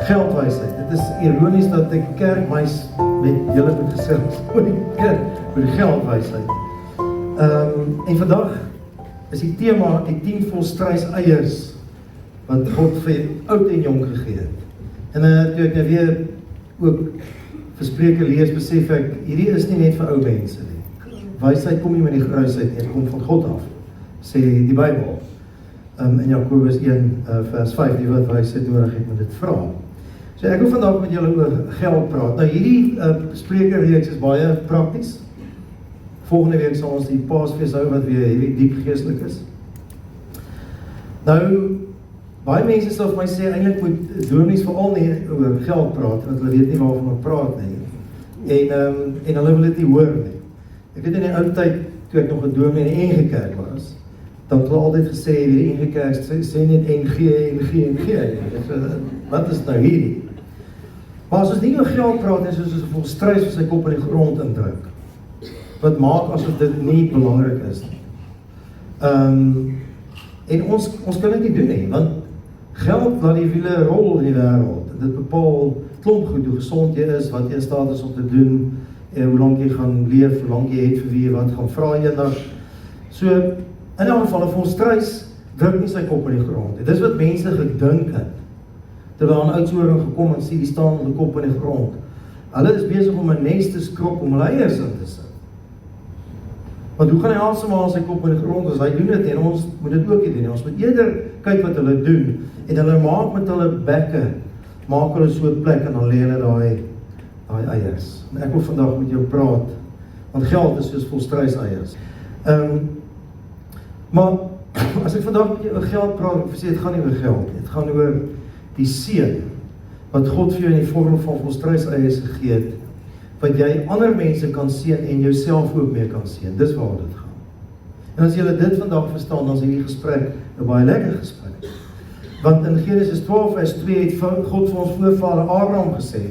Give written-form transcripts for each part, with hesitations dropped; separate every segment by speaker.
Speaker 1: Geldwysheid. Dit is ironies dat die kerkmeis met julle moet gesels oor die geldwysheid. En vandag is die tema die 10 volstruis eiers wat God vir oud en jong gegee het. En toe ek nou weer ook vir Spreuke lees, besef ek, hierdie is nie net vir ou mense nie. Wysheid kom nie met die gruisheid nie, dit kom van God af, sê die Bybel. In Jakobus 1 vers 5, die wat wysheid nodig het, moet dit vra. So ek wil vandag met julle oor geld praat. Nou hierdie sprekerreeks is baie prakties. Volgende week sal ons die Paasfees hou wat weer hierdie diep geestelik is. Nou, baie mense sal vir my sê, eintlik moet dominees veral nie oor geld praat, want hulle weet nie waarvan ek praat nie. En hulle wil dit nie hoor nie. Ek weet in die ou tyd, toe ek nog 'n dominee in die NG Kerk was, dan het hulle altyd gesê, die NG Kerk sê net NG. Wat is nou hierdie? Maar as ons nie oor geld praat, is soos 'n volstruis wat sy kop in die grond indruk. Wat maak asof dit nie belangrik is nie. En ons kan dit nie doen nie, want geld laat die wiele rol in die wêreld. Dit bepaal klomp goed, hoe gesond jy is, wat jy in staat is om te doen, hoe lank jy gaan leef, hoe lank jy het vir wie jy wat gaan vra eendag. So, in elk geval, 'n volstruis druk nie sy kop in die grond. Dis wat mense gedink het, terwyl aan Oudtshoorn gekom en sê, die staan met die kop in die grond. Hulle is besig om 'n nes te skrob om hulle eiers in te sit. Want hoe gaan hy asemhaal sy kop in die grond as hy doen dit, en ons moet dit ook nie doen. Ons moet eerder kyk wat hulle doen, en hulle maak met hulle bekke, maak hulle so 'n plek, en dan lê hulle daai eiers. En ek wil vandag met jou praat, want geld is soos volstruis eiers. Maar, as ek vandag met jou oor geld praat, ek sê, het gaan nie oor geld, het gaan oor die seën, wat God vir jou in die vorm van volstruis eiers gegee het, wat jy ander mense kan seën en jouself ook mee kan seën. Dis waar dit gaan. En as julle dit vandag verstaan, dan is hierdie gesprek 'n baie lekker gesprek. Want in Genesis 12 vers 2 het God vir ons voorvader Abraham gesê,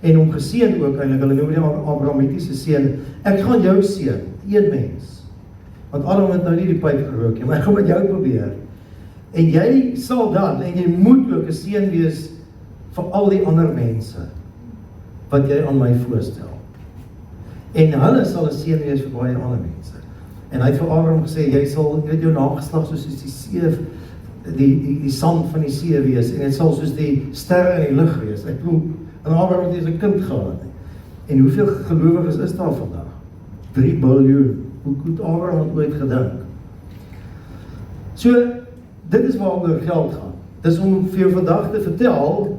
Speaker 1: en hom geseën ook eintlik, hulle noem die Abrahamitiese seën, ek gaan jou seën, een mens. Want Abraham het nou nie die pyp gerook nie, maar ek gaan met jou probeer. En jy sal dan, en jy moet ook 'n seën wees vir al die ander mense wat jy aan my voorstel. En hulle sal 'n seën wees vir baie ander mense. En hy het vir Abraham gesê, jy sal, jy weet, jou nageslag soos die see, die sand van die see wees, en het sal soos die sterre in die lug wees. Ek bedoel, en Abraham het 'n kind gehad. En hoeveel gelowiges is daar vandag? 3 biljoen. Hoe het Abraham ooit gedink? So, dit is waaroor geld gaan. Dis om vir jou vandag te vertel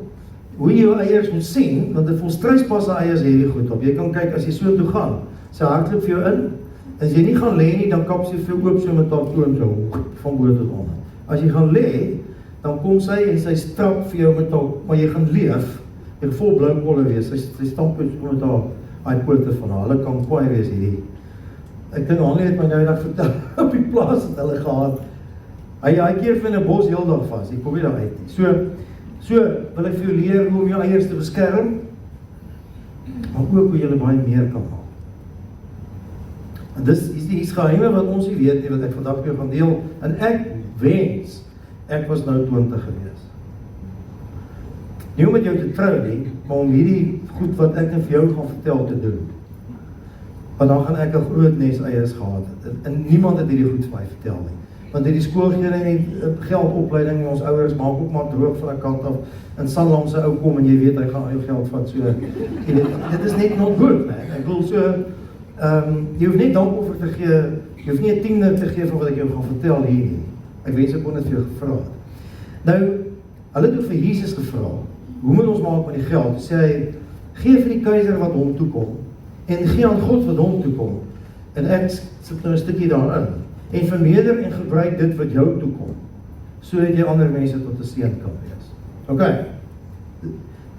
Speaker 1: hoe jy jou eiers moet sien, want 'n volstruis pas sy eiers hierdie goed op. Jy kan kyk, as jy so toe gaan, sy hardloop vir jou in, as jy nie gaan lê nie, dan kap sy vir jou oop so met haar toon so, van bo tot onder. As jy gaan lê, dan kom sy en sy strap vir jou met haar, maar jy gaan leef, jy gaan vol blou kolle wees, sy stamp met haar pote van haar, hulle kan kwaai wees hierdie. Ek dink Hanlie het my nou dag vertel, op die plaas het hulle gehad, hy keer vir 'n bos heel dag vas, ek kom nie daar uit nie. So wil ek vir jou leer hoe om jou eiers te beskerm, maar ook hoe jy baie meer kan maak. En dis die geheime wat ons nie weet nie, wat ek vandag met jou gaan deel, en ek wens, ek was nou 20 gewees. Nie om met jou te trou nie, maar om hierdie goed wat ek vir jou gaan vertel te doen. Want dan gaan ek 'n groot nes eiers gehad het, en niemand het hierdie goed vir my vertel nie. Want die skoolgene het geldopleiding, en ons ouers maak ook maar droog van 'n kant af, en Sanlam se ou kom, en jy weet, hy gaan al jou geld vat, so, dit is net not good, man. Ek wil so, jy hoef net dankoffer te gee, jy hoef nie 'n 10de te gee van wat ek jou gaan vertel hier nie. Ek wens ek kon dit vir jou gevra het. Nou, hulle het ook vir Jesus gevra, hoe moet ons maak met die geld? Sê hy, gee vir die keiser wat hom toekom, en gee aan God wat hom toekom. En ek sit nou 'n stukkie daarin. En vermeerder en gebruik dit wat jou toekom, sodat jy ander mense tot 'n seën kan wees. Ok.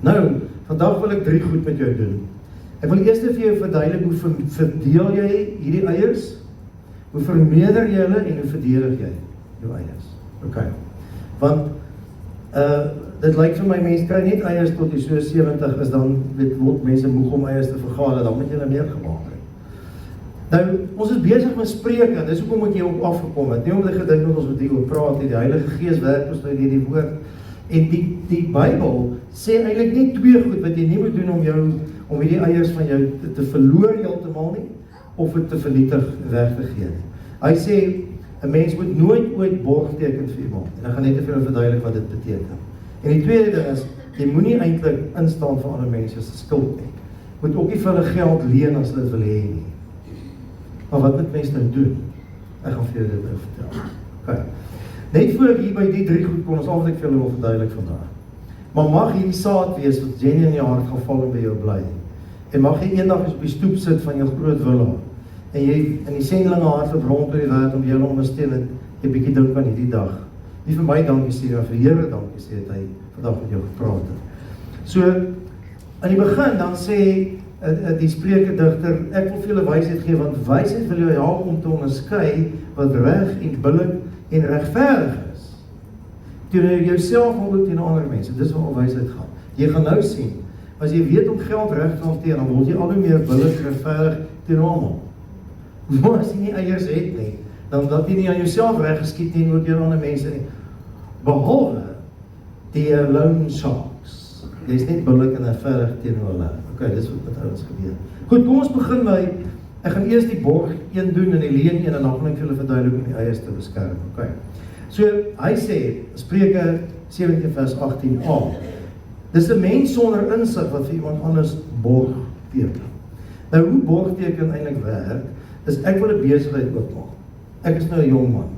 Speaker 1: Nou, vandag wil ek 3 goed met jou doen. Ek wil eers vir jou verduidelik hoe verdeel jy hierdie eiers, hoe vermeerder jy hulle en hoe verdedig jy jou eiers. Ok. Want dit lyk vir my, mense kry net eiers tot jy so 70 is, dan word mense moeg om eiers te vergader, dan moet jy meer gemaak het. Nou, ons is besig met Spreuke, dis hoekom ek hier op afgekom het, nie omdat ek gedink dat ons met hieroor praat, die Heilige Gees werk ons nou hierdie woord, En die Bybel sê eintlik net twee goed wat jy nie moet doen om hierdie eiers van jou te verloor heeltemal nie, of dit te vernietig weg te gee nie. Hy sê, 'n mens moet nooit ooit borg teken vir iemand. En ek gaan net vir jou verduidelik wat dit beteken. En die tweede ding is, jy moenie eintlik instaan vir ander mense se skuld nie. Moet ook nie vir hulle geld leen as hulle wil hê nie. Maar wat moet mense nou doen? Ek gaan vir jou dit vertel. Okay. Net voor hier by die 3 goed kom, ons al wat ek vir julle wil verduidelik vandag. Maar mag hierdie saad wees wat Jenny in jou hart gaan val en by jou bly. En mag jy eendag eens op die stoep sit van jou groot villa en jy in die sendlinge hardloop rond oor die wêreld om julle ondersteun en jy bietjie dink aan hierdie dag. Nie vir my dankie sê, maar vir die Here dankie sê dat hy vandag met jou gepraat het. So aan die begin dan sê die spreukedigter, ek wil vir julle wysheid gee, want wysheid wil jou help om te onderskei wat reg en billik en regverdig is. Teenoor jouself en ook teenoor ander mense. Dis waar wysheid gaan. Jy gaan nou sien, as jy weet om geld reg te hanteer, dan word jy al hoe meer billik en regverdig teenoor almal. Maar as jy nie eiers het nie, dan dat jy nie aan jouself reg geskied nie, ook teenoor ander mense nie. Behalwe die lone sharks. Jy is net billik en regverdig teenoor hulle. Okay, dis wat met ons gebeur. Goed, kom ons begin by, ek gaan eers die borg 1 doen en die leen 1 en dan gaan ek vir julle verduidelik om die eiers te beskerm. Okay. So, hy sê, Spreuke 17 vers 18a, dis 'n mens sonder insig wat vir iemand anders borg teken. Nou, hoe borgteken eintlik werk, is ek wil 'n besigheid oopmaak. Ek is nou 'n jong man,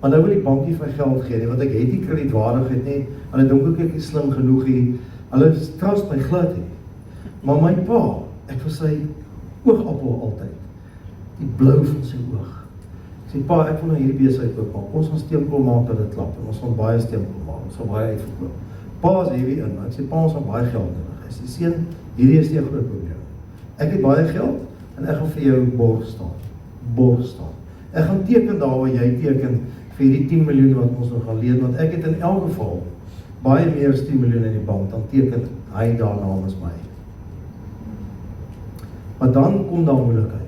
Speaker 1: maar nou wil die bankie vir geld gee, want ek het nie kredietwaardigheid nie, hulle dink ek is slim genoeg hier, hulle trust my glad nie. Maar my pa, ek was sy oogappel altyd, die blou van sy oog. Ek sê, pa, ek wil nou hierdie besigheid oopmaak, ons gaan steenkool maak dat dit klap, en ons gaan baie steenkool maak, ons gaan baie uitverkoop. Pa is hierdie in, ek sê, pa, ons gaan baie geld nodig. Hy sê, seun, hierdie is nie 'n groot probleem. Ek het baie geld, en ek gaan vir jou borg staan. Borg staan. Ek gaan teken daar waar jy teken vir hierdie 10 miljoen wat ons nog gaan leen, want ek het in elk geval baie meer as 10 miljoen in die bank, dan teken hy daar namens my. Maar dan kom daar moeilikheid.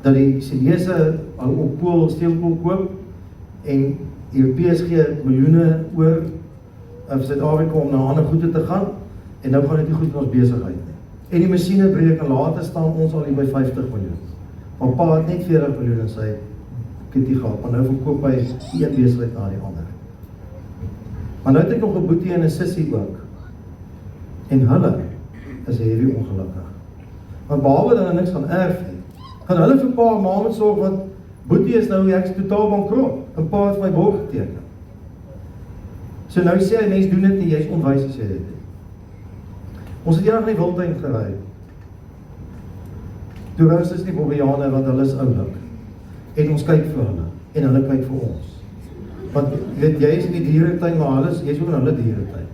Speaker 1: Dat die Chinese al op pool steenkool koop en Europeërs gee miljoene oor of Suid-Afrika om na ander goede te gaan en nou gaan dit nie goed in ons besigheid nie. En die masjiene breek en later staan ons al hier by 50 miljoen. Maar pa het net 40 miljoen in sy kitty gehad, maar nou verkoop hy die een besigheid na die ander. Maar nou het ek nog 'n boetie en 'n sussie ook. En hulle is hierdie ongelukkig. Want behalwe dat hulle niks gaan erf nie, gaan hulle vir pa en ma moet sorg, want boetie is nou, ek is totaal bankrot, en pa het my borg geteken. So nou sê hy, mens doen dit nie, jy is onwys as jy dit nie. Ons het eendag in die Wildtuin gery. Toe rous is die Bobbejane, want hulle is oulik. En ons kyk vir hulle, en hulle kyk vir ons. Want weet, jy is in die dieretuin, maar hulle jy is ook in hulle dieretuin.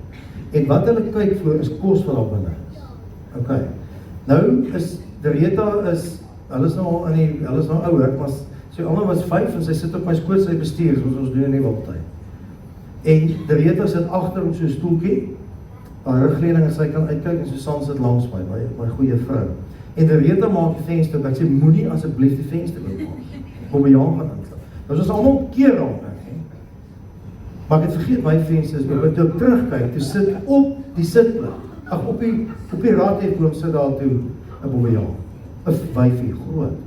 Speaker 1: En wat hulle kyk vir is kos wat daar binne is. Okay. Nou is, Rita is, hulle is nou al hulle is nou ouer, maar sy almal was 5 en sy sit op my skoot, sy bestuur, soos ons doen in die Wildtuin. En Rita sit agter op so 'n stoeltjie, haar rugleuning en sy kan uitkyk en Susan sit langs my goeie vrou. En Rita maak die venster oop, ek sê, moenie asseblief die venster oopmaak. Bobbejaan gaan inklap. Nou is ons almal op keer raak, maar ek het vergeet my venster is oop, toe ek terugkyk, toe sit op die sitplek, op die raadhefboom sit daar toe 'n bobbejaan, 'n wyfie, groot.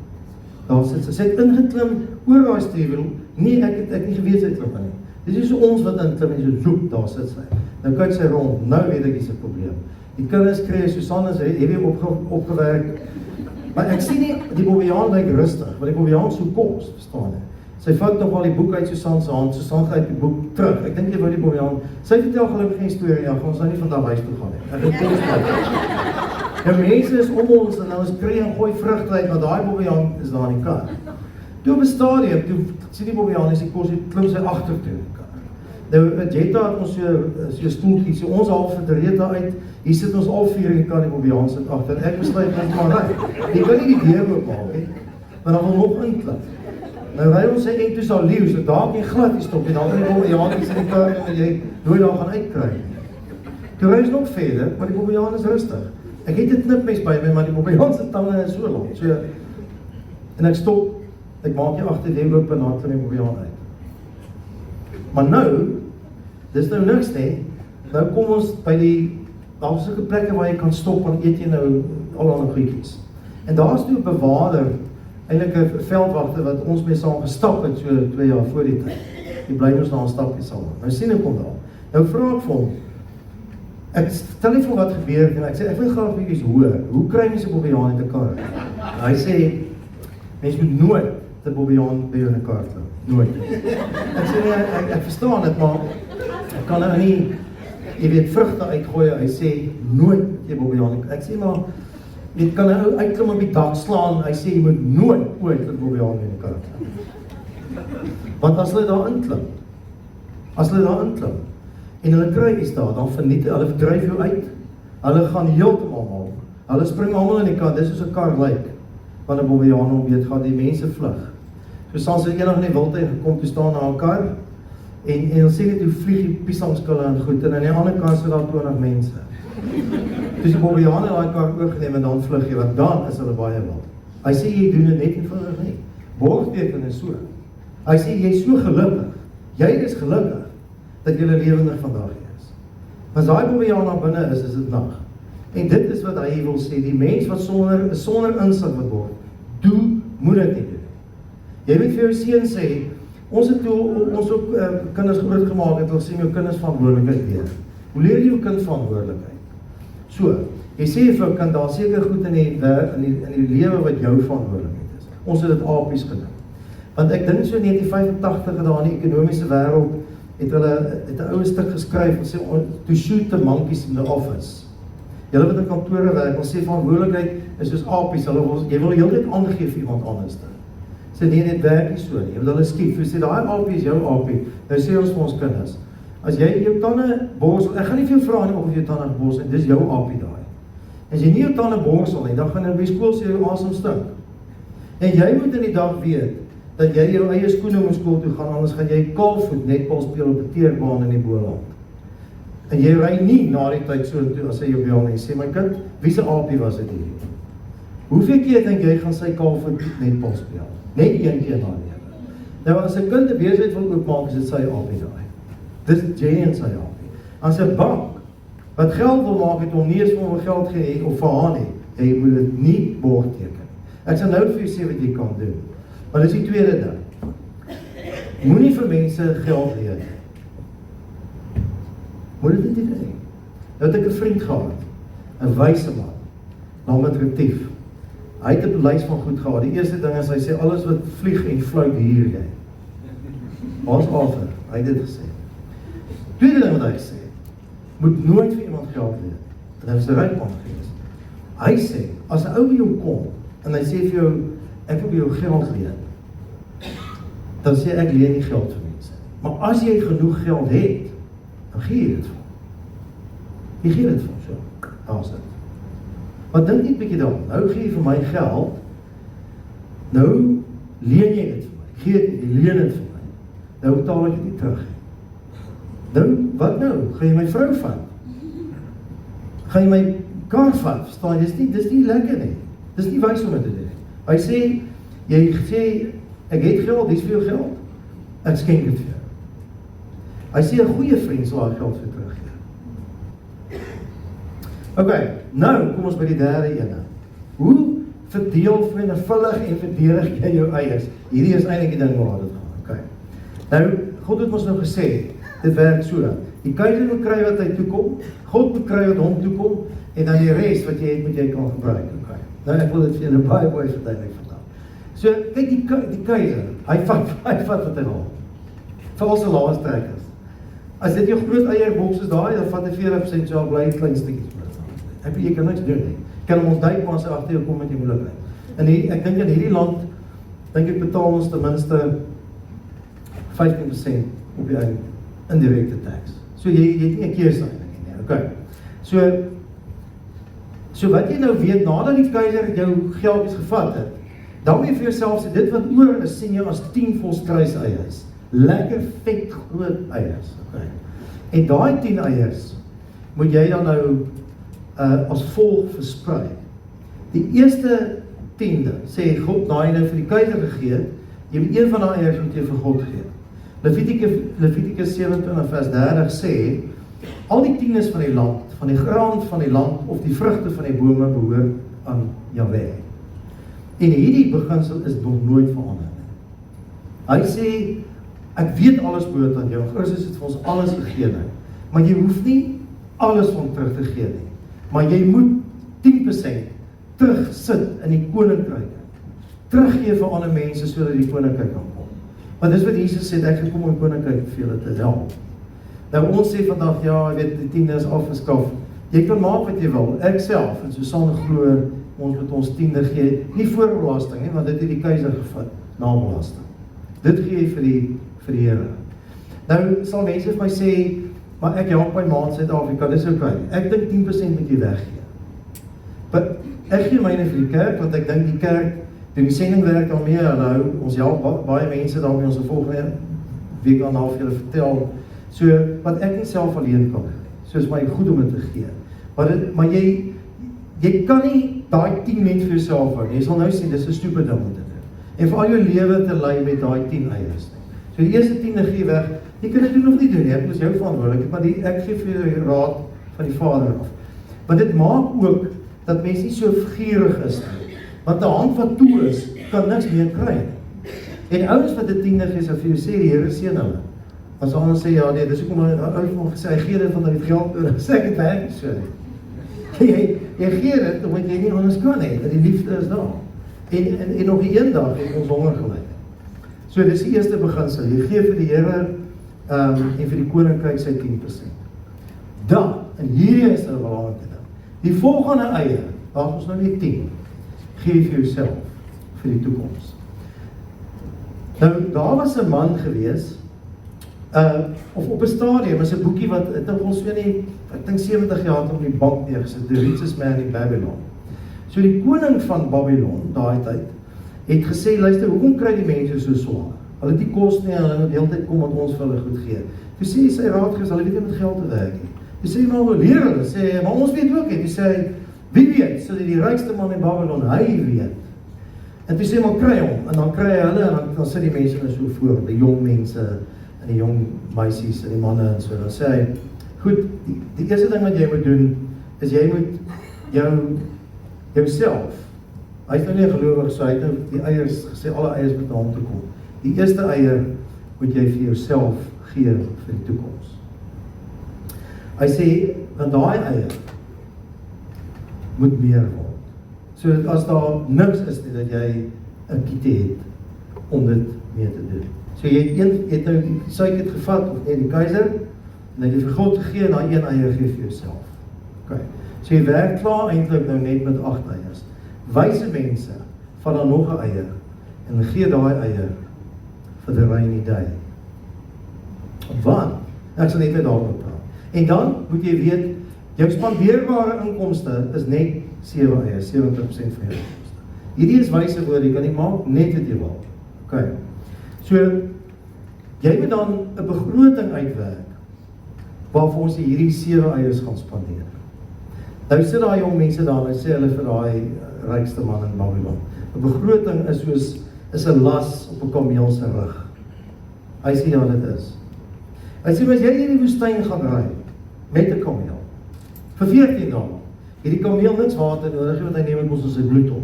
Speaker 1: Daar sit sy het ingeklim oor daai stuwel. Nee, ek het nie geweet sy het klim nie. Dis nie so ons wat inklim en so loop, daar sit sy. Nou kyk sy rond, nou weet ek dis 'n probleem. Die kinders skree, Susan is heavy opgewerk. Maar ek sien nie, die bobbejaan lyk rustig, want die bobbejaan so kos, verstaan jy? Sy vat nog al die boek uit Susan se hand, Susan gryp die boek terug. Ek dink jy wou die bobbejaan, sy vertel gelukkig geen storie, ja, gaan ons nou nie vandag huis toe gaan nie. Ek het kennis. Nou mense is om ons en ons skree en gooi vrugte uit, want daai bobbejaan is daar in die kar. Toe op 'n stadium, toe sien die bobbejaan, die kos het klim sy agtertoe. Nou, Jetta het ons so stoeltjie, so ons half vir Rita uit, hier sit ons al 4 in die kar, die bobbejaan sit agter, en ek besluit net maar ry. Jy kan nie die deur oopmaak nie, maar dan wil nog inklim. Nou ry ons en toe sal leeu, so daar nie glad die stop, en dan die bobbejaan is in die kar, en jy nooit daar gaan uitkry. Toe ry ons nog verder, maar die bobbejaan is rustig. Ek het 'n knipmes by my, maar die bobbejaan se tange is so lank, so, en ek stop, ek maak jy agter die deur oop en dan klim die bobbejaan uit. Maar nou, dis nou niks nie. Nou kom ons by daar is sulke plekke waar jy kan stop en eet jy nou al die goedjies. En daar is toe 'n bewaarder, eintlik 'n veldwagter wat ons mee saam gestap het so 2 jaar voor die tyd. Die bly ons na 'n stapie saam. Nou sien ek hom daar. Nou vra ek vir hom, ek stel nie vir wat gebeur en ek sê ek wil graag bietjie hoor. Hoe kry mense 'n Bobbejaan in 'n kar? Hy sê mens moet nooit 'n Bobbejaan by jou in 'n kar kry. Nooit. Ek sê nee, ek verstaan dit, maar ek kan nou nie jy weet vrugte uitgooi. Hy sê nooit jy Bobbejaan. Ek sê maar jy kan nou uitklim op die dak slaan. Hy sê jy moet nooit ooit 'n Bobbejaan in 'n kar kry. Want as hulle daar inklim, en hulle kry iets daar, dan verniet hulle dryf jou uit. Hulle gaan heeltemal maak. Hulle spring almal in die kant. Dis soos 'n kar lyk. Want 'n Bobbejaan om weet gaan die mense vlug. So soms het eendag in die wildtuin gekom te staan na 'n kar en dan sê dit hoe vlieg die piesangskille en goed en aan die ander kant sit daar 20 mense. Dus die Bobbejaan het daai kar oorgeneem en dan vlug jy, want dan is hulle baie wild. Hy sê jy doen dit net eenvoudig nie. Borgteken is so. Hy sê jy is so gelukkig. Jy is gelukkig dat jy lewendig vandag is. Maar as daai Bobbejaan daar binne is dit nag. En dit is wat hy wil sê, die mens wat sonder insig wat word, moet dit nie doen. Jy moet vir jou seun sê, ons het ook kinders groot gemaak het, ons sê jou kinders verantwoordelikheid leer. Hoe leer jy jou kind verantwoordelikheid? So, jy sê vir jou kind, daar seker goed in die lewe wat jou verantwoordelikheid is. Ons het dit apies genoem. Want ek dink so in 1985 daar in die ekonomiese wêreld het hulle 'n ou stuk geskryf en sê to shoot the monkeys in the office. Julle wat in kantore werk, ons sê verantwoordelikheid is soos apies, jy wil heeltyd aangee vir iemand anders. Sê nee, dit werk nie so nie. Jy wil hulle skiet, jy sê daai apie is jou apie. Nou sê ons vir ons kinders, as jy jou tande borsel, ek gaan nie vir jou vra nie of jy jou tande borsel, dis jou apie daai. As jy nie jou tande borsel nie, dan gaan jy by skool sê jou asem stink. En jy moet in die dag weet dat jy jou eie skoene moet skool toe gaan, anders gaan jy kaalvoet netbal speel op 'n teerbaan in die Boland. En jy ry nie na die tyd so toe as hy jou bel en sê, my kind, wie se apie was dit hier? Hoeveel keer dink jy gaan sy kaalvoet netbal speel? Net een keer na lewe. Nou as 'n kind 'n besigheid wil oopmaak, is dit sy apie daai. Dis Jay en sy apie. As 'n bank wat geld wil maak het om nie eens vir hom geld gee of vir haar nie, jy moet dit nie borgteken. Ek sal nou vir jou sê wat jy kan doen. Maar dis die tweede ding. Moenie vir mense geld leen. Moet dit nie doen nie. Nou het ek 'n vriend gehad, 'n wyse man, naam het Retief. Hy het 'n lys van goed gehad. Die eerste ding is, hy sê, alles wat vlieg en fluit huur jy. Ons offer, hy het dit gesê. Tweede ding wat hy gesê, moet nooit vir iemand geld leen. En hy was 'n ryk man gewees. Hy sê, as 'n ou by jou kom, en hy sê vir jou, ek wil by jou geld leen, dan sê ek leen nie geld vir mense. Maar as jy genoeg geld het, dan gee jy dit vir hom. Jy gee dit vir hom, so. Daar is dit. Maar dink nie bietjie dan, nou gee jy vir my geld, nou leen jy dit vir my, jy leen dit vir my, nou betaal ek dit nie terug. Nou, wat nou? Gaan jy my vrou vat? Gaan jy my kar vat? Verstaan, dis nie lekker nie. Dis nie wys om dit te doen. Hy sê, jy sê, ek het geld, dis vir jou geld, ek skenk dit vir jou. Hy sê, 'n goeie vriend sal haar geld vir teruggee. Ok, nou kom ons by die derde ene. Hoe vermenigvuldig en verdedig jy jou eiers? Hierdie is eintlik die ding waar dit gaan. Ok. Nou, God het ons nou gesê, dit werk so. Die keiser moet kry wat hy toekom, God moet kry wat hom toekom, en dan die res wat jy het, moet jy kan gebruik. Ok. Nou, ek wil dit vir julle baie mooi verduidelik vandag. So, kyk die keiser, hy vat wat hy wil. Vir al sy laastrekkers. As dit jou groot eierboks is daai, dan vat hy 40% so al bly klein stukkies. Jy kan niks doen nie. Kan hom ontduik, maar as hy agter jou kom met die moeilikheid. En ek dink in hierdie land, dink ek betaal ons ten minste 15% op die indirekte tax. So jy het nie 'n keuse eintlik nie. Okay. So wat jy nou weet, nadat die keiser jou geldjies gevat het, dan moet jy vir jouself sê, dit wat oor is, sien jy as 10 volstruis eiers. Lekker vet groot eiers. Okay. En daai 10 eiers moet jy dan nou as volg versprei. Die eerste 10de, sê God, na jy nou vir die keiser gegee, jy moet een van die eiers moet jy vir God gee. Levitikus 27 vers 30 sê, al die tiendes van die land, van die graan van die land, of die vrugte van die bome behoort aan Jahwe. En hierdie beginsel is nog nooit verander. Hy sê, ek weet alles behoort aan jou, Christus het vir ons alles gegee nou, maar jy hoef nie alles van terug te gee nie, maar jy moet 10% terugsit in die koninkryk, teruggee vir ander mense, sodat die koninkryk kan kom. Want dis wat Jesus sê, ek gekom om die koninkryk vir julle te help. Nou ons sê vandag, ja, jy weet, die tiende is afgeskaf, jy kan maak wat jy wil, ek self, en Susanne glo, ons moet ons tiende gee, nie voor belasting, want dit het die keiser gevat, na belasting. Dit gee jy vir die Here. Nou sal mense vir my sê, maar ek help my maat Suid-Afrika, dis okay. Ek dink 10% moet jy weggee. Maar ek gee myne vir die kerk, want ek dink die kerk doen die sendingwerk daarmee, nou, ons help baie mense daarmee, ons volgende week aan half julle vertel, so, wat ek nie self alleen kan, so is my goed om dit te gee. Maar jy kan nie daai 10 net vir jouself hou, jy sal nou sê, dis 'n stupid ding om te doen, en vir al jou lewe te lei met daai 10 eiers. So die eerste 10 gee weg, jy kan dit doen of nie doen nie, ek is jou verantwoordelikheid, maar ek gee vir jou raad van die Vader af. Want dit maak ook, dat mense nie so gierig is nie, want 'n hand wat toe is, kan niks meer kry. En ouens wat 'n 10 gee, sal vir jou sê, die Here seën hulle. As anders sê, ja nee, dis hoekom ouens maar gesê, hy gee dit van die geld oor, sê ek het werk so nie. Jy gee dit, omdat jy nie anders kan nie, dat die liefde is daar. En op die een dag het ons honger gelei. So dis die eerste beginsel, jy gee vir die Here en vir die koninkryk sy 10%. Dan, en hierdie is 'n belangrike ding, die volgende eie, daar is ons nou nie 10, gee vir jouself, vir die toekoms. Nou, daar was 'n man gewees, of op 'n stadium, is 'n boekie wat, het ons so nie, ek dink 70 jaar op die bank neergesit, The Richest Man in Babylon. So die koning van Babylon, daai tyd, het gesê, luister, hoekom kry die mense so swaar? Hulle het nie kos nie, hulle moet die hele tyd kom wat ons vir hulle goed gee. Toe sê sy raadgees, hulle weet nie met geld te werk nie. Toe sê maar, hoe leer hulle? Sê, maar ons weet ook nie. Toe sê, wie weet, so die rykste man in Babylon, hy weet. En toe sê maar, kry hom, en dan kry hulle, en dan sit die mense nou so voor, die jong mense, en die jong meisies, en die manne, en so, dan sê hy, goed, die eerste ding wat jy moet doen, is jy moet jouself, hy is nou nie gelowig, so hy het nou die eiers gesê, alle eiers moet na hom toe kom. Die eerste eier moet jy vir jouself gee vir die toekoms. Hy sê, want daai eier moet meer word. So dat as daar niks is nie, dat jy 'n kiete het om dit mee te doen. So jy het nou die suiker gevat, of net die keiser, en jy vir God gegee, en daai een eier gee vir jouself. Okay. So jy werk klaar eintlik nou net met 8 eiers. Wyse mense, vat dan nog 'n eier, en gee daai eier vir die rainy day. Want, ek sal net daaroor praat. En dan moet jy weet, jou spandeerbare inkomste is net 7 eiers, 70% van jou inkomste. Hierdie is wyse woorde, jy kan nie maak net wat jy wil. Okay. So, jy moet dan 'n begroting uitwerk, waarvoor ons hierdie 7 eiers gaan spandeer. Nou sit daai jong mense daar, en sê hulle vir daai rykste man in Babylon, 'n begroting is 'n las op 'n kameel se rug. Hy sê, ja, dit is. Hy sê, as jy in die woestyn gaan ry, met 'n kameel, vir 14 dae, het die kameel niks water nodig, want hy neem ons in sy bloed op.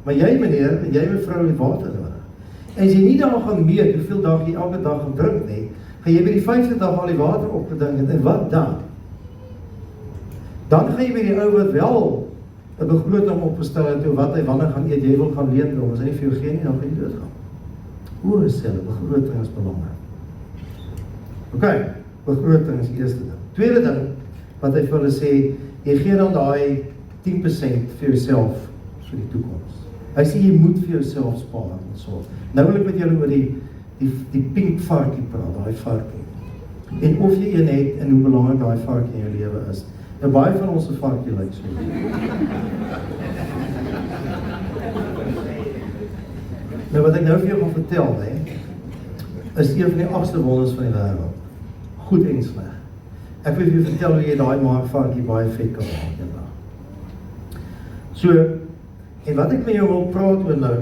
Speaker 1: Maar jy meneer, en jy mevrou het water nodig. En as jy nie daar gaan meet, hoeveel dag jy elke dag gaan drink nie, gaan jy by die 5de dag al die water opgedink het, en wat dan? Dan gaan jy by die ou wat wel 'n begroting opgestel het, wat hy wanneer gaan eet, jy wil gaan leen, as hy nie vir jou gee nie, dan gaan jy doodgaan. Hoe is hulle, begroting is belangrik. Ok, begroting is die eerste ding. Tweede ding, wat hy vir hulle sê, jy gee dan daai 10% vir jouself vir die toekoms. Hy sê, jy moet vir jouself spaar en so. Nou wil ek met julle oor die pink varkie praat, daai varkie. En of jy een het, en hoe belangrik daai varkie in jou lewe is. Nou baie van ons varkie lyk so. Nou wat ek nou vir jou gaan vertel, is een van die 8ste wonders van die wêreld. Goed en sleg. Ek wil vir jou vertel hoe jy daai varkie baie vet kan maak. So, en wat ek met jou wil praat oor nou,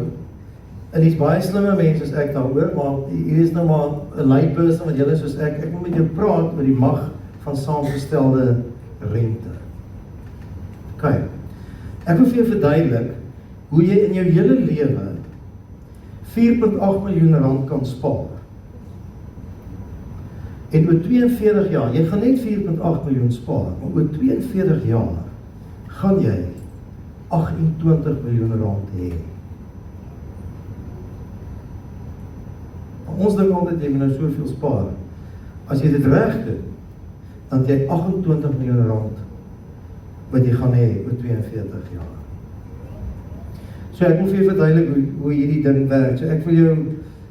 Speaker 1: En hier's baie slimme mense soos ek daaroor, maar hier is nou maar 'n layperson wat julle soos ek wil met jou praat oor die mag van saamgestelde rente. OK. Ek wil vir jou verduidelik hoe jy in jou hele lewe 4.8 miljoen rand kan spaar. En oor 42 jaar, jy gaan net 4.8 miljoen spaar, maar oor 42 jaar gaan jy 28 miljoen rand hê. Ons dink altyd jy moet nou soveel spaar. As jy dit reg doen, dan het jy 28 miljoen rand wat jy gaan hê oor 42 jaar. So ek moet vir jou verduidelik hoe hierdie ding werk. So ek wil jou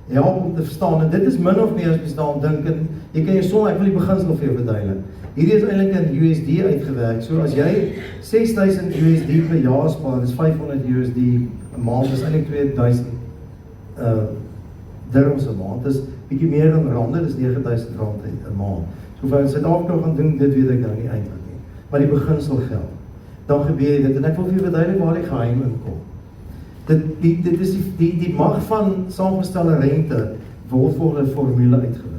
Speaker 1: help om te verstaan, en dit is min of meer as jy staan dink, en jy kan jou som, ek wil die beginsel vir jou verduidelik. Hierdie is eintlik in USD uitgewerk, so as jy 6.000 USD per jaar spaar, dis 500 USD 'n maand, dis eintlik 2.000 dirhams 'n maand, dis bietjie meer dan rande, dis 9.000 rand 'n maand. So vir Suid-Afrika gaan doen, dit weet ek nou nie eintlik nie, maar die beginsel geld. Dan gebeur dit, en ek wil vir jou verduidelik waar die geheim in kom. Dit is die mag van saamgestelde rente word volgens 'n formule uitgewerk.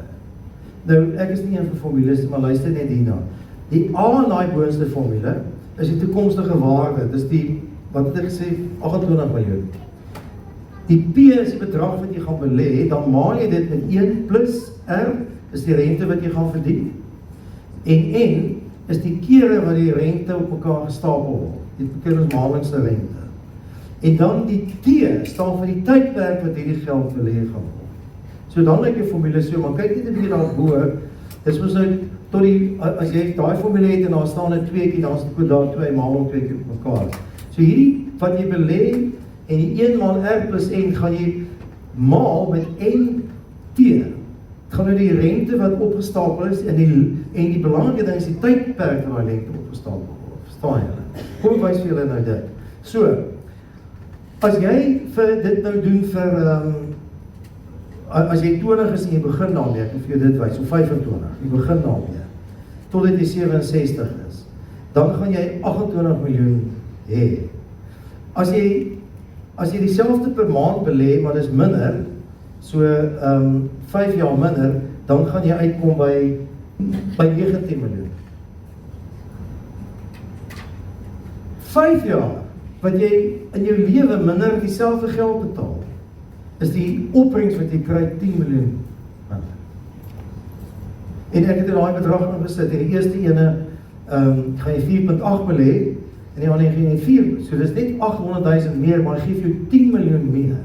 Speaker 1: Nou, ek is nie een van formules, maar luister net hierna. Die A in daai boonste formule is die toekomstige waarde, dis die, wat het ek gesê, 28 miljoen. Die P is die bedrag wat jy gaan belê, dan maal jy dit met 1 plus R, is die rente wat jy gaan verdien. En N is die kere wat die rente op mekaar gestapel word. Dit beteken ons maandeliks rente. En dan die T staan vir die tydperk wat hierdie geld belê gaan word. So dan lyk die formule so, maar kyk net 'n bietjie daarbo. Dis mos nou tot die, as jy daai formule het en daar staan 'n tweeetjie, dan is dit daar 2 maal om 2 keer op mekaar. So hierdie wat jy belê en die 1 maal R plus N gaan jy maal met NT. Dit gaan nou die rente wat opgestapel is en die belangrike ding is die tydperk waar die rente opgestapel word. Verstaan julle? Kom ek wys vir julle nou dit. So, as jy vir dit nou doen vir as jy 20 is en jy begin daarmee, ek wil vir jou dit wys, of 25, jy begin daarmee, totdat jy 67 is, dan gaan jy 28 miljoen hê. As jy dieselfde per maand belê, maar dis minder, so 5 jaar minder, dan gaan jy uitkom by 19 miljoen. 5 jaar, wat jy in jou lewe minder dieselfde geld betaal, is die opbrengs wat jy kry 10 miljoen. En ek het in daai bedrag ingesit, en die eerste ene gaan jy 4.8 belê, en die ander gaan jy 4, so dis net 800.000 meer, maar geef jou 10 miljoen meer.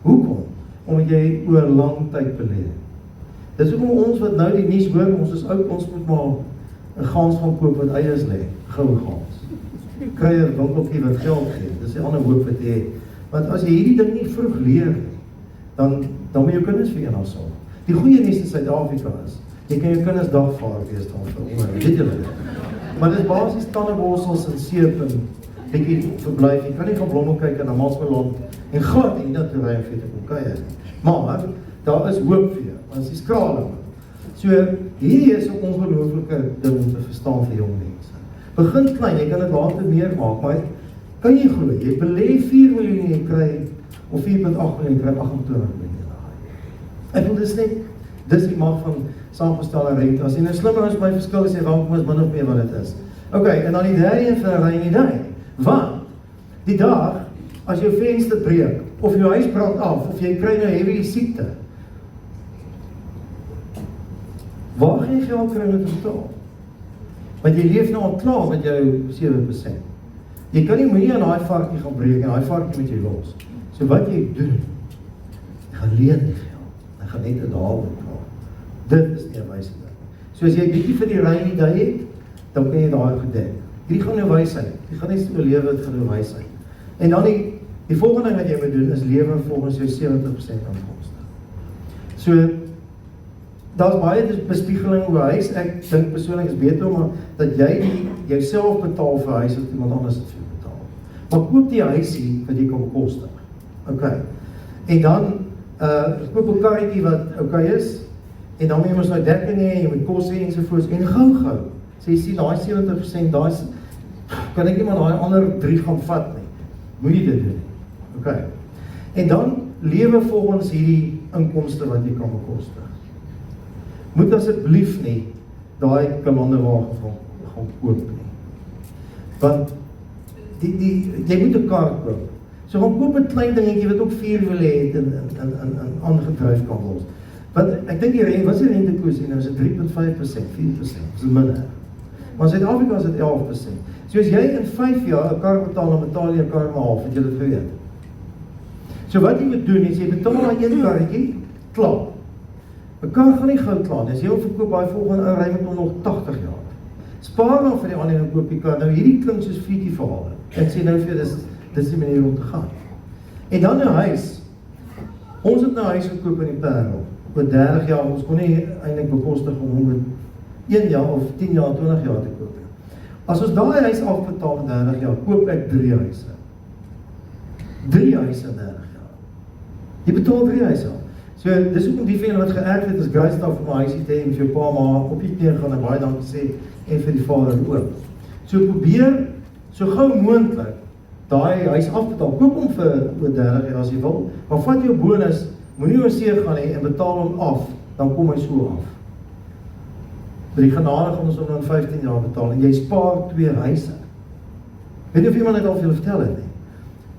Speaker 1: Hoekom? Omdat jy oor lang tyd belê. Dis hoekom ons wat nou die nuus hoor, ons is oud, ons moet maar 'n gans gaan koop wat eiers lê, goue gans. Kry 'n winkeltjie wat geld gee, dis die ander hoop wat jy het. Want as jy hierdie ding nie vroeg leer, dan moet jou kinders vir eendag sorg. Die goeie nuus in Suid-Afrika is, jy kan jou kinders dagvaar wees daarvoor, weet julle dit? Maar dit is basies tandeborsels en seep en bietjie verblyf. Jy kan nie gaan blomme kyk in Amalsmeland en glad nie dat jy vir te kom kuier nie. Maar daar is hoop vir jou, want dit is kraling. So hierdie is 'n ongelooflike ding om te verstaan vir jong mense. Begin klein, jy kan dit later meer maak, maar kan jy glo, jy belê 4 miljoen en jy kry, of 4.8 miljoen, jy kry 28 miljoen. Ek wil dis die mag van saamgestelde rente. As jy nou slimmer is by verskil, as jy rank is min of meer wat dit is. Ok, en dan die derde een vir 'n rainy day. Want die dag, as jou venster breek, of jou huis brand af, of jy kry nou heavy siekte, waar gaan jy geld kry om te betaal? Want jy leef nou al klaar met jou 7%. Jy kan nie aan daai varkie gaan breek en daai varkie met jy los. So wat jy doen, jy gaan leen die geld. Jy gaan net 'n daal betaal. Dit is nie 'n wyse ding. So as jy bietjie vir die rainy day het, dan kan jy daai gedek. Hierdie gaan nou wysheid. Jy gaan nie so lewe, dit gaan nou wysheid. En dan die volgende ding wat jy moet doen is lewe volgens jou 70% inkomste. So daar's baie bespiegeling oor huis. Ek dink persoonlik is beter om dat jy jouself betaal vir huis as iemand anders dit vir jou betaal. Maar koop die huisie wat jy kan bekostig. Okay. En dan koop 'n karretjie wat okay is. En dan moet jy mos nou dekking hê, jy moet kos hê ensovoorts en gou. So jy sien daai 70%, daai kan ek nie maar daai ander 3 gaan vat nie. Moet jy dit doen. Okay. En dan lewe volgens hierdie inkomste wat jy kan bekostig. Moet asseblief nie daai kalanderwagen gaan koop nie. Want jy moet 'n kar koop. So gaan koop 'n klein dingetjie wat ook 4 wiele het en aangedryf kan word. Want ek dink wat is die rentekoers hier nou? Is dit 3.5%, 4%, is dit minder. Maar in Suid-Afrika is dit 11%. So as jy in 5 jaar 'n kar betaal, dan betaal jy 'n kar maar half, het jy dit geweet. So wat jy moet doen is, jy betaal maar 1 karretjie, klaar. 'n Kar gaan nie gou klaar nie. As jy hom verkoop, daai volgende ou ry met hom nog 80 jaar. Spaar dan vir die ander en koop die kar. Nou hierdie klink soos fietie verhale. Ek sê nou vir jou, dis die manier om te gaan. En dan 'n huis. Ons het nou 'n huis gekoop in die Parel. Oor 30 jaar, ons kon nie eintlik bekostig om hom met 1 jaar of 10 jaar, 20 jaar te koop. As ons daai huis afbetaal in 30 jaar, koop ek 3 huise. 3 huise in 30 jaar. Jy betaal 3 huise al. So, dis ook om die van wat geërf het, is Grystal vir my huisie te hê, en vir jou pa maar op die knie gaan en baie dankie sê, en vir die vader ook. So, probeer, so gauw moontlik, daai huis afbetaal, koop hom vir oor 30 jaar as jy wil, maar vat jou bonus, moenie oor see gaan hê en betaal hom af, dan kom hy so af. By die genade gaan ons hom dan 15 jaar betaal, en jy spaar 2 huise. Weet nie of iemand het al vir julle vertel het nie.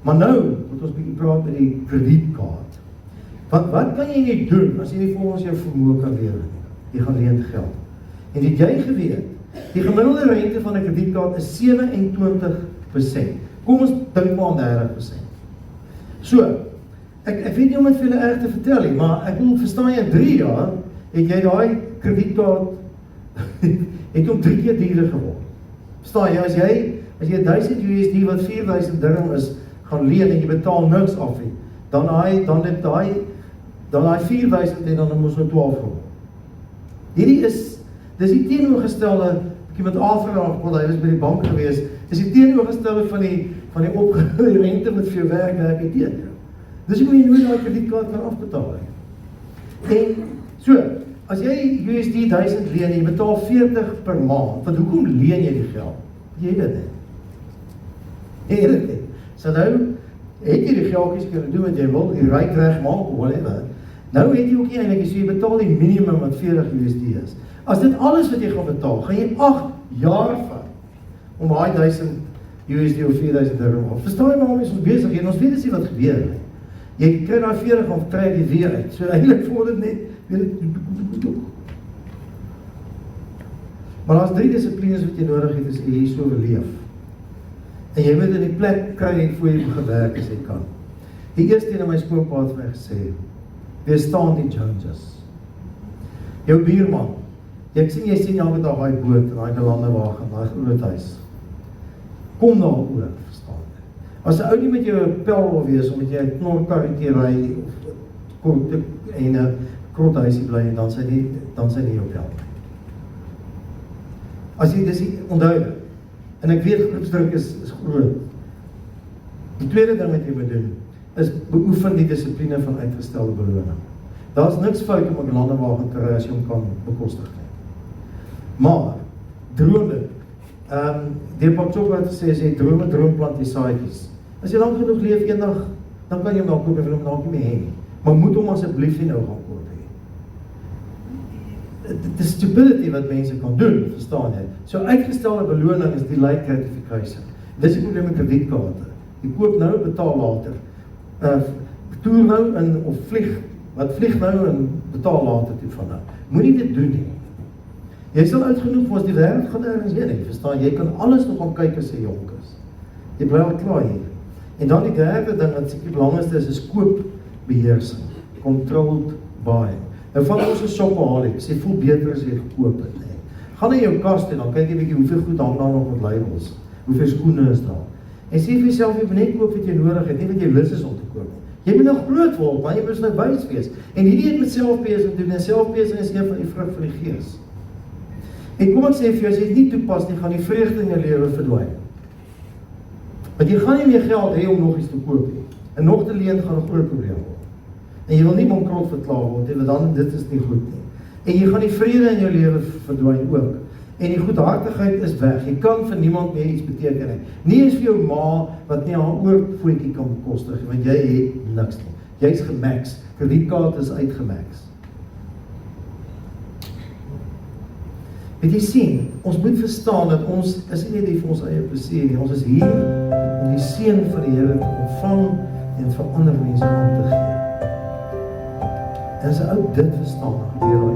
Speaker 1: Maar nou, moet ons bietjie praat met die kredietkaart. Want wat kan jy nie doen, as jy nie volgens jou vermoë kan lewe nie? Jy gaan leen geld. En het jy geweet, die gemiddelde rente van 'n kredietkaart is 27%. Kom ons dink maar aan 30%. So, ek weet nie om het vir julle erg te vertel nie, maar ek wil verstaan jy in 3 jaar, het jy daai kredietkaart, het om 3 keer duurder geword. Verstaan jy, as jy 1000 USD wat 4000 dirham is, gaan leen en jy betaal niks af nie, dan daai 4000 en dan moes nou 12 geword. Dis die teenoorgestelde, ek het met aanvraag, want hy was by die bank gewees, dis die teenoorgestelde van die opgehoorde rente wat vir jou werk het teen. Dis hoe jy nooit daai kredietkaart kan afbetaal. En so, as jy USD 1000 leen, jy betaal 40 per maand, want hoekom leen jy die geld? Jy dit nie. Jy dit nie. So nou, het jy die geldjies kunnen doen wat jy wil, die ryk reg maak, of whatever. Nou het jy ook nie eintlik, so jy betaal die minimum wat 40 USD is. As dit alles wat jy gaan betaal, gaan jy 8 jaar vat, om daai 1000 USD of 4000 dirham af. Verstaan jy waarom is ons bezig, en ons weet dis nie wat gebeur nie. Jy kry daai 40 of trek die weer uit, so eintlik voel dit net, maar as 3 dissiplines wat jy nodig het, is jy so oorleef. En jy moet in die plek kry voor jy begin werk as jy kan. Die eerste in my skoonpa het my gesê, weerstaan die Joneses. Jou buurman, ek sien jy sien elke dag daai boot, daai landewagen, daai groot huis. Kom daar oor, verstaan jy. As 'n ou nie met jou 'n pel wil wees, omdat jy 'n knorkarretjie ry, of en 'n krothuisie bly, dan sy nie jou pel. As jy dis onthou, en ek weet groepsdruk is groot. Die tweede ding wat jy moet doen, is beoefen die dissipline van uitgestelde beloning. Daar is niks fout om 'n landewagen te ry as jy hom kan bekostig nie. Maar, drome, die Pakchok het gesê, as jy droom plant die saadjies. As jy lang genoeg leef eendag, dan kan jy hom dalk koop en wil hom dalk nie meer hê nie. Maar moet hom asseblief nie nou gaan koop hê. Dit is stupidity wat mense kan doen, verstaan jy? So uitgestelde beloning is delayed gratification. Dis die probleem met kredietkaarte. Jy koop nou, betaal later. Toer nou in, of vlieg nou en betaal later toe van nou. Moenie dit doen nie. Jy sal oud genoeg wees, die wêreld gaan ergens heen nie, verstaan? Jy kan alles nog gaan kyk as jy jonk is. Jy bly al klaar hier. En dan die derde ding wat seker belangrikste is koopbeheersing. Controlled buying. Nou van ons is shopaholics, jy voel beter as jy gekoop het. Nee. Gaan in jou kast en dan kyk jy bietjie hoeveel goed hang daar nog met labels. Hoeveel skoene is daar. En sê vir jouself, jy moet net koop wat jy nodig het, nie wat jy lus is om te koop nie. Jy moet nou groot word, maar jy moet nou wys wees. En hierdie het met selfbeheersing doen, en selfbeheersing is een van die vrug van die gees. En kom ek sê vir jou, as jy dit nie toepas nie, gaan die vreugde in jou lewe verdwyn. Want jy gaan nie meer geld hê om nog iets te koop nie. En nog te leen gaan 'n groot probleem word. En jy wil nie bankrot verklaar word, want dan dit is nie goed nie. En jy gaan die vrede in jou lewe verdwyn ook. En die goedhartigheid is weg. Jy kan vir niemand meer iets beteken nie. Nie eens vir jou ma wat nie haar oorvoetjie kan bekostig, want jy het niks nie. Jy's gemax, kredietkaart is uitgemax. Weet jy sien, ons moet verstaan dat ons is nie net hier vir ons eie plesier nie, ons is hier om die seën van die Here te ontvang en vir ander mense aan te gee. En as 'n ou dit verstaan, dan gebeur